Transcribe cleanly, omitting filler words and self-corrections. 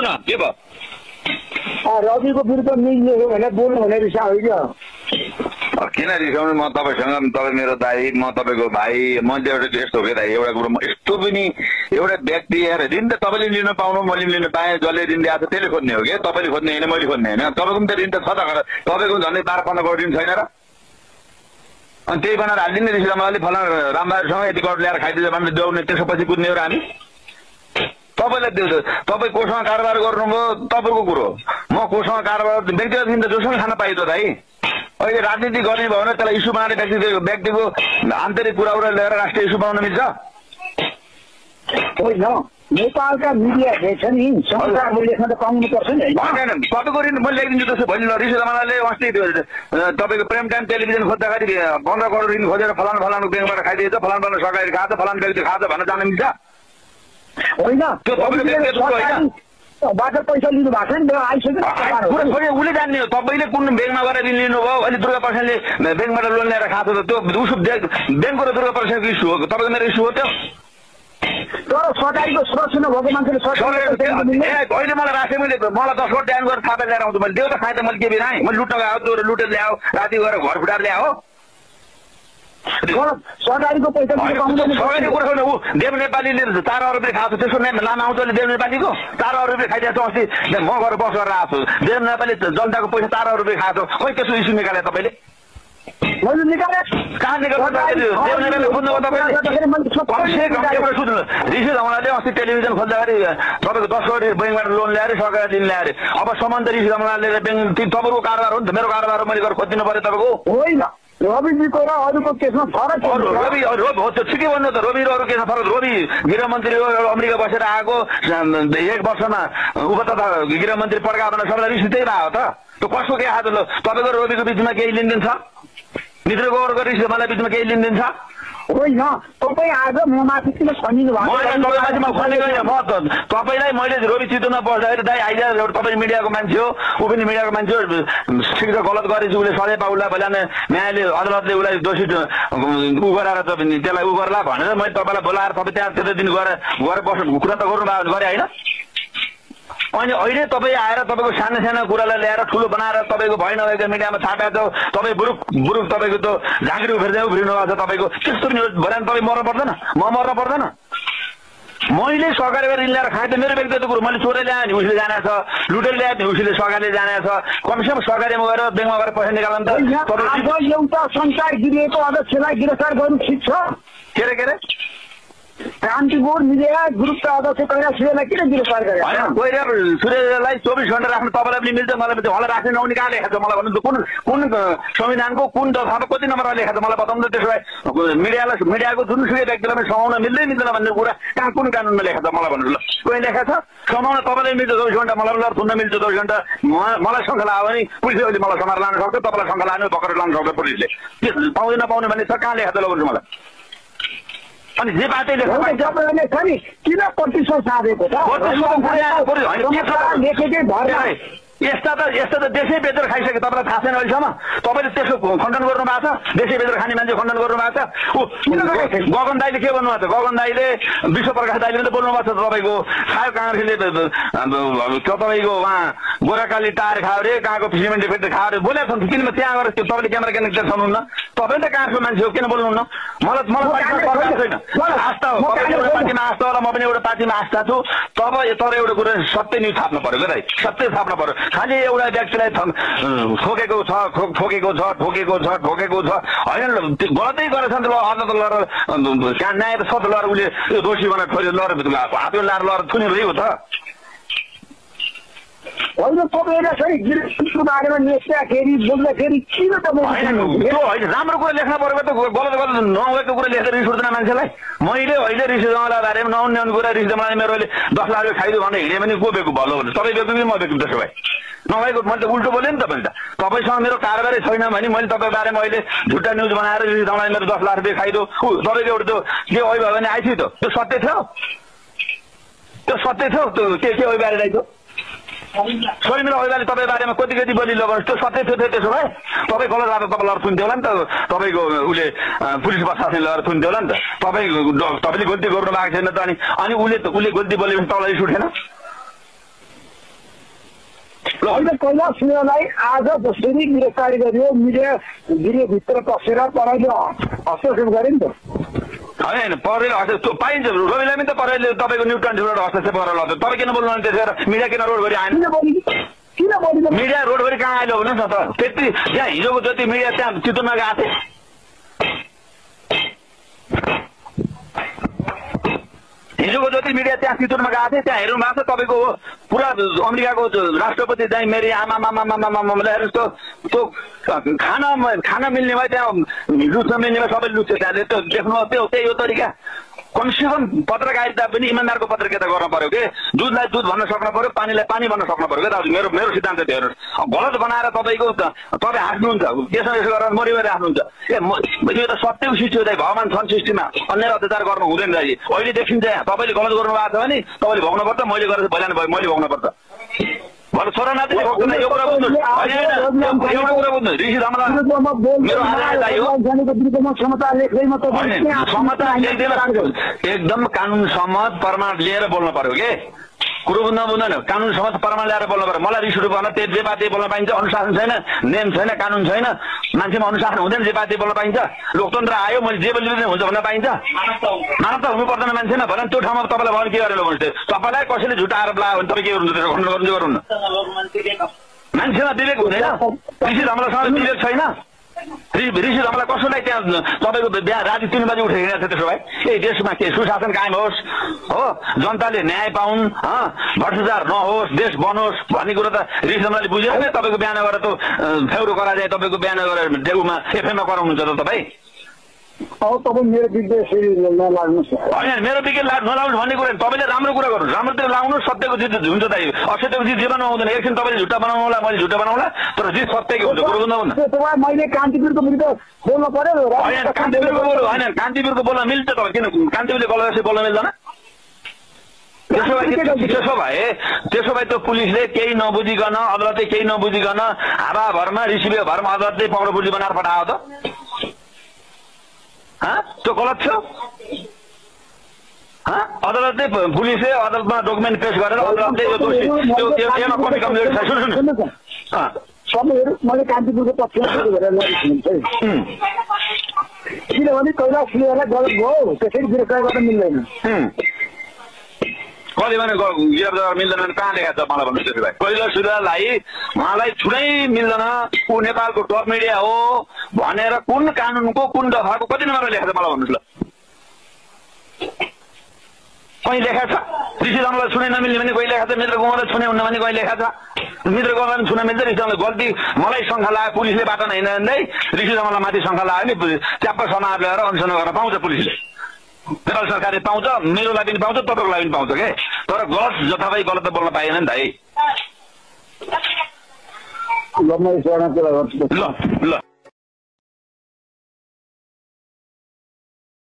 न के भयो रविको विरुद्ध मिल्ने भने बोल्नु भने रिसायो क्या किन रिसाउने म तपाईसँग तपाईँ मेरो दाइ म तपाईँको भाइ म एउटा यस्तो हो क्या दाइ एउटा कुरो यस्तो पनि एउटा व्यक्ति यहाँ ऋण त तपाईँले लिन पाउनु मैले लिन पाएँ जसले ऋण ल्याएको छ त्यसले खोज्ने हो क्या तपाईँले खोज्ने होइन मैले खोज्ने होइन तपाईँको पनि त ऋण त छ त तपाईँको झन्डै 12-15 करोड ऋण छैन र अनि त्यही बनाएर हालिदिने ऋषिरामले फलाना रामबाबुसँग यति करोड ल्याएर खाइदिन्छ भने देउने त्यसपछि कुद्ने हो र हामी तपाईँलाई दिउँछ तपाईँ कोसँग कारोबार गर्नुभयो तपाईँको कुरो म कोसँग कारोबार व्यक्तिगत दिन त जोसँग खान पाइयो त भाइ अहिले राजनीति गर्ने भयो भने त्यसलाई इस्यु बनाएर व्यक्तिको आन्तरिक कुरा लिएर राष्ट्रिय इस्यु बनाउन मिल्छ होइन नेपालका मिडिया छ नि संसारले लेख्न त पाउनु पर्छ नि तपाईँको ऋण मैले ल्याइदिन्छु त्यसो भोलि ऋषिरामले अस्ति तपाईँको प्रेम टाइम टेलिभिजन खोज्दाखेरि 15 करोड ऋण खोजेर फलानु फलानु ब्याङ्कबाट खाइदिएछ फलानु सरकारी खान्छ फलानु व्यक्ति खान्छ भन्न जान मिल्छ होइन बाट पैसा लिनु भएको छ नि आइसक्यो उसले जान्ने हो तपाईँले कुन ब्याङ्कमा गएर ऋण लिनुभयो अहिले दुर्गा प्रसादले ब्याङ्कबाट लोन ल्याएर खाएको छ त्यो उसो ब्याङ्कको र दुर्गा प्रसादको इस्यु हो तपाईँको मेरो इस्यु हो त्यो तर सरकारीको सुरक्षा नभएको मान्छेले अहिले मलाई राखेँ मैले मलाई 10 करोड ड्यान गरेर थाहा ल्याएर आउँछु मैले देऊ त खाएँ त मैले के बिना मैले लुट्न गएको त्यो लुटेर ल्याऊ राति गएर घर फुटाएर ल्याऊ सरकारीको पैसा सरकारी कुरा ऊ देव नेपालीले 4 अरब रुपियाँ खाएको छ त्यसको नाम आउँछ अहिले देव नेपालीको 4 अरब रुपियाँ खाइदिएको छ अस्ति म गएर बस गरेर आएको छु देव नेपाली जनताको पैसा 4 अरब रुपियाँ खाएको छ खोइ त्यसको इस्यु निकाले तपाईँले मैले निकाले कहाँ निकाल्नु देव नेपाली खोज्नुभयो तपाईँले ऋषिरामले अस्ति टेलिभिजन खोज्दाखेरि तपाईँको 10 करोड ब्याङ्कबाट लोन ल्याएर सरकारी ऋण ल्याएर अब सम्बन्ध ऋषिरामले ब्याङ्क तपाईँको कारोबार हो नि त मेरो कारोबार हो मैले गएर खोजिदिनु पर्यो तपाईँको होइन रविजीको र अरूको केसमा फरक रवि हो ठिकै भन्नु त रवि र अरू केसमा फरक रवि गृहमन्त्री हो अमेरिका बसेर आएको 1 वर्षमा उप तथा गृहमन्त्री पड्का भनेर सबैलाई रिस त्यही भयो त त्यो कसको के आएको तपाईँको रविको बिचमा केही लेनदेन छ मित्र गौरको रिस मलाई बिचमा केही लेनदेन छ होइन तपाईँ आज म माथि किन खनिनु भएको तपाईँलाई मैले रवि चितवनमा बस्दाखेरि दाइ आइदिएर तपाईँ मिडियाको मान्छे हो ऊ पनि मिडियाको मान्छे हो ठिक छ गलत गरेपछि उसले सधैँ उसलाई भोलि न्यायले अदालतले उसलाई दोषी ऊ गराएर त्यसलाई ऊ गर्ला भनेर मैले तपाईँलाई बोलाएर तपाईँ त्यहाँ त्यति दिन गएर बस्नु कुरा त गर्नु गरे होइन अनि अहिले तपाईँ आएर तपाईँको सानो सानो कुरालाई ल्याएर ठुलो बनाएर तपाईँको भइ नभएको मिडियामा छापेको छ तपाईँ बुरुक तपाईँको त झाँक्री उफ्रिँदै उफ्रिनु भएको छ तपाईँको त्यस्तो पनि भएन तपाईँ मर्न पर्दैन म मर्न पर्दैन मैले सरकारी ऋण ल्याएर खाएँ त मेरो व्यक्तिगत कुरो मैले चोरेर ल्याएँ नि उसले जानेको छ लुटेर ल्याएँ नि उसले सरकारले जानेको छ कमसेकम सरकारीमा गएर ब्याङ्कमा गएर पैसा निकाल्नु त एउटा संसार गिरिएको अध्यक्षलाई गिरफ्तार गर्नु ठिक छ के अरे क्रान्तिपुर मिडिया ग्रुपका अध्यक्ष कैलाशलाई किन गिरफ्तार गरे सूर्यलाई 24 घण्टा राख्नु तपाईँलाई पनि मिल्छ मलाई पनि मलाई राख्ने नहुने कहाँ लेखेको छ मलाई भन्नु कुन संविधानको कुन दफामा कति नम्बरमा लेखेको छ मलाई बताउनु त त्यसो भए मिडियाको जुनसुकै व्यक्तिलाई पनि समाउन मिल्दै मिल्दैन भन्ने कुरा कहाँ कुन कानुनमा लेखेको छ मलाई भन्नु ल कोही लेखेको छ समाउन तपाईँलाई मिल्छ 24 घण्टा मलाई पनि थुन्न मिल्छ 24 घण्टा मलाई शङ्का लाग्यो भने पुलिसले अहिले मलाई समाएर लान सक्छ तपाईँलाई शङ्का लाग्ने पक्रेर लान सक्छ पुलिसले पाउँदैन पाउने भन्ने छ कहाँ लेखेको छ ल भन्नु मलाई अनि जे बाटै लेख्छ नि किन प्रतिशत साधेको त यस्ता त देशै बेचेर खाइसक्यो तपाईँलाई थाहा छैन अहिलेसम्म तपाईँले त्यसको खण्डन गर्नु भएको छ देशै बेचेर खाने मान्छे खण्डन गर्नु भएको छ गगन दाईले के भन्नुभएको छ गगन दाईले विश्व प्रकाश दाईले पनि बोल्नु भएको छ तपाईँको खायो काङ्ग्रेसले तपाईँको उहाँ गोराकाली टायर खायो रे कहाँको सिमेन्ट फेरि खायो रे बोलेको छ किन त्यहाँ गएर तपाईँले क्यामेरा क्यामेरा देखाउनुहुन्न तपाईँ त कहाँको मान्छे हो किन बोल्नुहुन्न मलाई छैन आस्था हो एउटा पार्टीमा आस्था होला म पनि एउटा पार्टीमा आस्था छु तर एउटा कुरा सत्य न्युज छाप्नु पर्यो क्या दाइ सत्य छाप्नु पर्यो खालि एउटा व्यक्तिलाई ठोकेको छ होइन गलतै गरेछ नि त अदालत लडेर कहाँ न्याय त सत लडेर उसले दोषी बनाएर छोरी लडेर हातमा लाएर थुनी रह्यो त होइन तपाईँको बारेमा लेख्दाखेरि बोल्दाखेरि किन तपाईँ राम्रो कुरा लेख्न परेको त गलत नभएको कुरा लेखेर रिस उठ्दैन मान्छेलाई मैले अहिले ऋषिरामलाई बारेमा नहुने कुरा ऋषिरामलाई मेरो अहिले 10 लाख रुपियाँ खाइदियो भने हिँडे पनि को बेको भलो भने तपाईँ बेको कि म बेको त्यसो भए नभएको मैले त उल्टो बोलेँ नि तपाईँले त तपाईँसँग मेरो कारोबारै छैन भने मैले तपाईँ बारेमा अहिले झुट्टा न्युज बनाएर ऋषिरामलाई मेरो 10 लाख रुपियाँ खाइदियो तपाईँको एउटा त्यो के ओइ भयो भने आइथ्यो त त्यो सत्य थियो त्यो के ओइ बारे आइथ्यो छोरी मेरो अहिले तपाईँ बारेमा कति बोली लगाउनु त्यो सत्य थियो त्यसो भए तपाईँ गलत आएको तपाईँलाई थुन्थ्यो होला नि त तपाईँको उसले पुलिस प्रशासनले लगाएर थुन्थ्यो होला नि त तपाईँले गल्ती गर्नु भएको छैन त अनि उसले गल्ती बोल्यो भने तपाईँलाई रिस उठेन अहिले कैलाश सिंहलाई आज जसरी गिरफ्तारी गरियो मिडिया भित्र पसेर तपाईँले हस्तक्षेप गरे नि त होइन परेर हस्तक्षेप पाइन्छ रविलाई पनि त परेले तपाईँको न्युज 24बाट हस्तक्षेप गरेर लग्यो तपाईँ किन बोल्नु त्यसो मिडिया किन रोड गरी आएन मिडिया रोड गरी कहाँ आइलो भन्नुहोस् न त त्यति त्यहाँ हिजोको जति मिडिया त्यहाँ चितवनमा गएको थिए हिजोको जति मिडिया त्यहाँ चितवनमा गएको थिए त्यहाँ हेर्नु भएको छ तपाईँको पुरा अमेरिकाको राष्ट्रपति चाहिँ मेरी आमा हेर्नुहोस् त्यो खाना मिल्ने भए त्यहाँ लुच्न मिल्ने भए सबै लुच्छ त्यहाँ त्यो देख्नु त्यही हो तरिका कमसेकम पत्रकारिता पनि इमान्दारको पत्रकारिता गर्न पर्यो के दुधलाई दुध भन्न सक्नु पर्यो पानीलाई पानी भन्न सक्नु पर्यो क्या दाजु मेरो सिद्धान्त त्यो हेर्नुहोस् गलत बनाएर तपाईँको तपाईँ हाँस्नुहुन्छ यसो यसो गरेर मरिएर हाँस्नुहुन्छ यो त सत्यको सृष्टि हो दाइ भगवान छन् सृष्टिमा अन्य अत्याचार गर्नु हुँदैन दाइ अहिले देखिन्छ तपाईँले गलत गर्नु भएको छ भने तपाईँले भोग्नुपर्छ मैले गरेर भइलानु भयो मैले भोग्नुपर्छ भरे छोरा नातिले भोग्दैन यो कुरा बुझ्नुहोस् एउटा कुरा बुझ्नुहोस् ऋषि धमला मेरो क्षमता एकदम कानुन सम्मत प्रमाण लिएर बोल्नु पर्यो के कुरो बुझ्दैन कानुन सम्मत प्रमाण ल्याएर बोल्नु पर्यो मलाई रिस उठ्नु पर्न जे पाते बोल्न पाइन्छ अनुशासन छैन नियम छैन कानुन छैन मान्छेमा अनुशासन हुँदैन जे पाते बोल्न पाइन्छ लोकतन्त्र आयो मैले जे बोल्ने हुन्छ भन्न पाइन्छ मानवता हुनु पर्दैन मान्छेमा भन त्यो ठाउँमा तपाईँलाई भयो के गरेर भन्नुहोस् तपाईँलाई कसैले झुटा आरोप लगायो भने तपाईँ के गर्नु मान्छेमा विवेक हुँदैन ऋषि धमलासँग विवेक छैन ऋषि धमला कसैलाई त्यहाँ तपाईँको बिहा राति 3 बजी उठेर हिँडेको छ त्यसो भए यही देशमा के सुशासन कायम होस् हो जनताले न्याय पाउन् भ्रष्टाचार नहोस् देश बनोस् भन्ने कुरो त ऋषि धमलाले बुझेर नै तपाईँको बिहान गरेर त फेउरो गराए तपाईँको बिहान गरेर डेउमा एफएममा कराउनुहुन्छ त तपाईँ तपाईँ मेरो विकेट नलाग्नुहोस् होइन मेरो विकेट नलाग्नुहोस् भन्ने कुरा तपाईँले राम्रो कुरा गर्नुहोस् राम्रो त्यो लाउनु सत्यको जित हुन्छ दाइ असत्यको जित जीवन आउँदैन एकछिन तपाईँले झुट्टा बनाउनुला मैले झुट्टा बनाउला तर जित सत्यको हुन्छ कुरो बुझ्नु मैले कान्तिपुरको विरुद्ध बोल्नु पर्यो होइन कान्तिपुरको बोल्न मिल्छ तपाईँ किन कान्तिपुरले गलत बोल्न मिल्दैन त्यसो भए त्यो पुलिसले केही नबुझिकन अदालतले केही नबुझिकन हावाभरमा ऋषिले भरमा अदालतले पक्रो पुर्जी बनाएर पठायो त त्यो गलत थियो अदालतले पुलिसले अदालतमा डकुमेन्ट पेश गरेर अदालतले यो दोषी यसमा कमी कमजोरी छ सबैहरू मैले कान्तिपुरको पक्षमा किनभने कैलाश सिंहलाई गलत भयो त्यसरी गिरफ्तार गर्न मिल्दैन कहिले भने गिरफ्तार मिल्दैन कहाँ लेखाएको छ मलाई भन्नुहोस् त्यसो भए कैलाश सिंहलाई उहाँलाई छुनै मिल्दैन ऊ नेपालको टप मिडिया हो भनेर कुन कानुनको कुन दफाको कति नम्बर लेखाएको छ मलाई भन्नुहोस् ल कहीँ लेखा छ ऋषि धमलाई छुनै नमिल्ने भने कोही लेखा छ मित्र गाउँलाई छुनै हुन्न भने कोही लेखा छ मित्र गाउँलाई पनि छुन मिल्छ ऋषि धमलाई गल्ती मलाई शङ्का लाग्यो पुलिसले बाटो हिँड्दै ऋषि धमलाई माथि शङ्का लाग्यो नि च्याप्प समाज ल्याएर अनुसन्धान गर्न पाउँछ पुलिसले नेपाल सरकारले पाउँछ मेरो लागि पनि पाउँछ तपाईँको लागि पनि पाउँछ के तर गलत जथाभावी गलत त बोल्न पाइएन नि त है ल